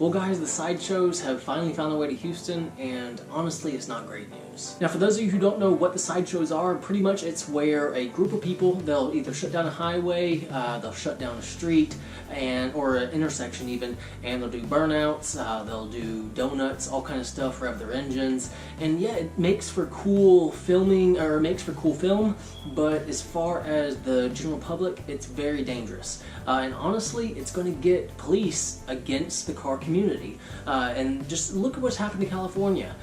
Well guys, the sideshows have finally found their way to Houston, and honestly it's not great news. Now for those of you who don't know what the sideshows are, pretty much it's where a group of people, they'll either shut down a highway, they'll shut down a street, or an intersection even, and they'll do burnouts, they'll do donuts, all kind of stuff, rev their engines, and yeah, it makes for cool filming, or it makes for cool film, but as far as the general public, it's very dangerous. And honestly, it's going to get police against the car community. And just look at what's happened in California.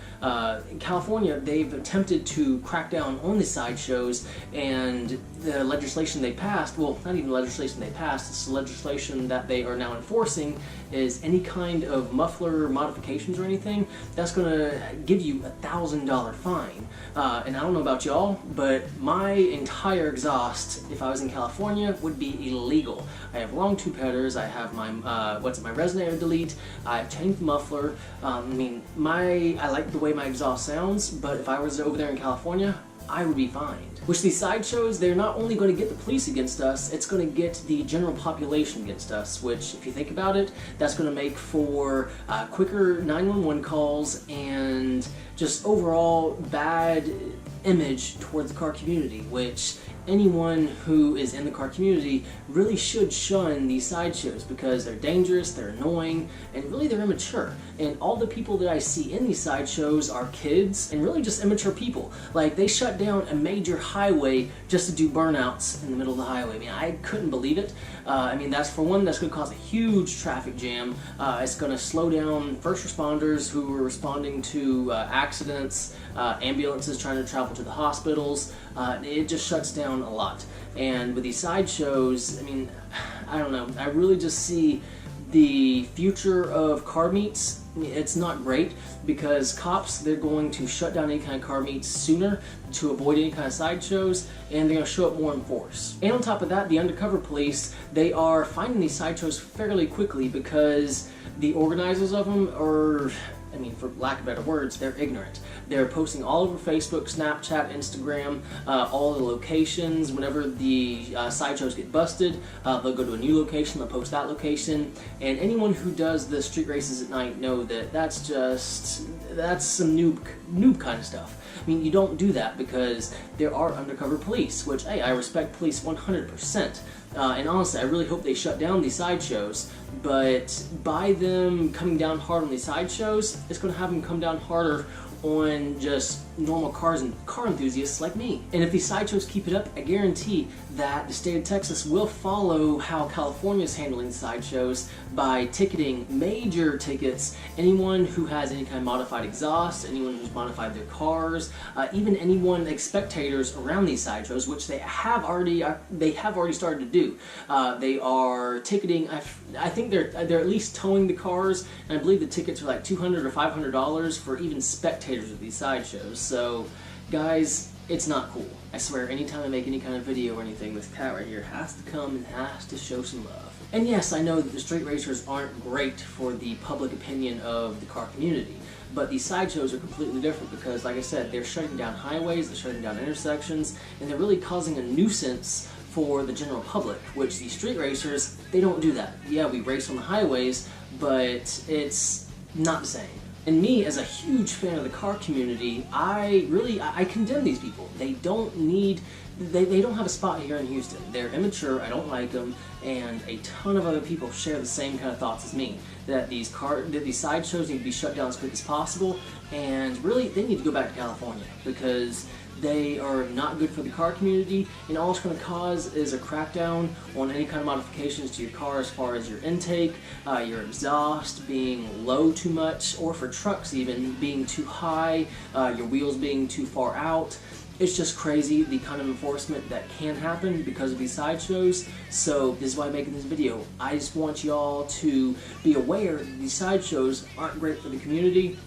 In California, they've attempted to crack down on the sideshows, and the legislation they passed, well, not even legislation they passed, it's the legislation that they are now enforcing, is any kind of muffler modifications or anything, that's going to give you a $1,000 fine. And I don't know about y'all, but my entire exhaust, if I was in California, would be illegal. I have long tube headers, I have my, my resonator delete, I've changed the muffler. I like the way my exhaust sounds, but if I was over there in California, I would be fined. Which these sideshows, they're not only going to get the police against us, it's going to get the general population against us, which, if you think about it, that's going to make for quicker 911 calls and just overall bad image towards the car community, which anyone who is in the car community really should shun these sideshows because they're dangerous, they're annoying, and really they're immature. And all the people that I see in these sideshows are kids and really just immature people. Like, they shut down a major highway just to do burnouts in the middle of the highway. I mean, I couldn't believe it. That's for one, that's going to cause a huge traffic jam. It's going to slow down first responders who are responding to accidents, ambulances trying to travel to the hospitals. It just shuts down a lot. And with these sideshows, I mean, I don't know, I really just see the future of car meets. It's not great because cops, they're going to shut down any kind of car meets sooner to avoid any kind of sideshows, and they're going to show up more in force. And on top of that, the undercover police, they are finding these sideshows fairly quickly because the organizers of them are, I mean, for lack of better words, they're ignorant. They're posting all over Facebook, Snapchat, Instagram, all the locations. Whenever the sideshows get busted, they'll go to a new location, they'll post that location, and anyone who does the street races at night know that that's some noob kind of stuff. I mean, you don't do that because there are undercover police, which, hey, I respect police 100%. And honestly, I really hope they shut down these sideshows, but by them coming down hard on these sideshows, it's going to have them come down harder on just normal cars and car enthusiasts like me. And if these sideshows keep it up, I guarantee that the state of Texas will follow how California is handling sideshows by ticketing major tickets anyone who has any kind of modified exhaust, anyone who's modified their cars, even anyone like spectators around these sideshows, which they have already started to do. They are ticketing. I think they're at least towing the cars, and I believe the tickets are like $200 or $500 for even spectators of these sideshows. So, guys, it's not cool. I swear, anytime I make any kind of video or anything, this cat right here has to come and has to show some love. And yes, I know that the street racers aren't great for the public opinion of the car community, but these sideshows are completely different because, like I said, they're shutting down highways, they're shutting down intersections, and they're really causing a nuisance for the general public, which these street racers, they don't do that. Yeah, we race on the highways, but it's not the same. And me, as a huge fan of the car community, I condemn these people. They don't have a spot here in Houston. They're immature, I don't like them, and a ton of other people share the same kind of thoughts as me. That these sideshows need to be shut down as quick as possible, and really, they need to go back to California, because they are not good for the car community, and all it's going to cause is a crackdown on any kind of modifications to your car as far as your intake, your exhaust being low too much, or for trucks even being too high, your wheels being too far out. It's just crazy the kind of enforcement that can happen because of these sideshows. So this is why I'm making this video. I just want y'all to be aware that these sideshows aren't great for the community.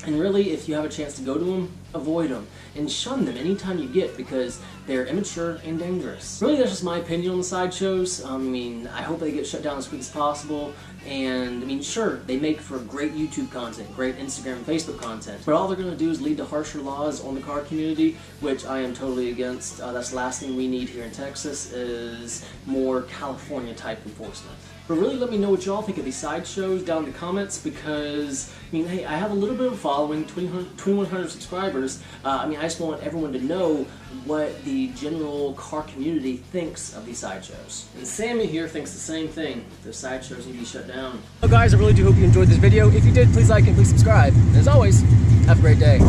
And really, if you have a chance to go to them, avoid them and shun them anytime you get because they're immature and dangerous. Really, that's just my opinion on the sideshows. I hope they get shut down as quick as possible. And sure, they make for great YouTube content, great Instagram and Facebook content, but all they're going to do is lead to harsher laws on the car community, which I am totally against. That's the last thing we need here in Texas is more California type enforcement. But really let me know what y'all think of these sideshows down in the comments, because, I mean, hey, I have a little bit of a following, 2,100 subscribers. I mean, I just want everyone to know what the general car community thinks of these sideshows. And Sammy here thinks the same thing. The sideshows need to be shut down. Well guys, I really do hope you enjoyed this video. If you did, please like and please subscribe. And as always, have a great day.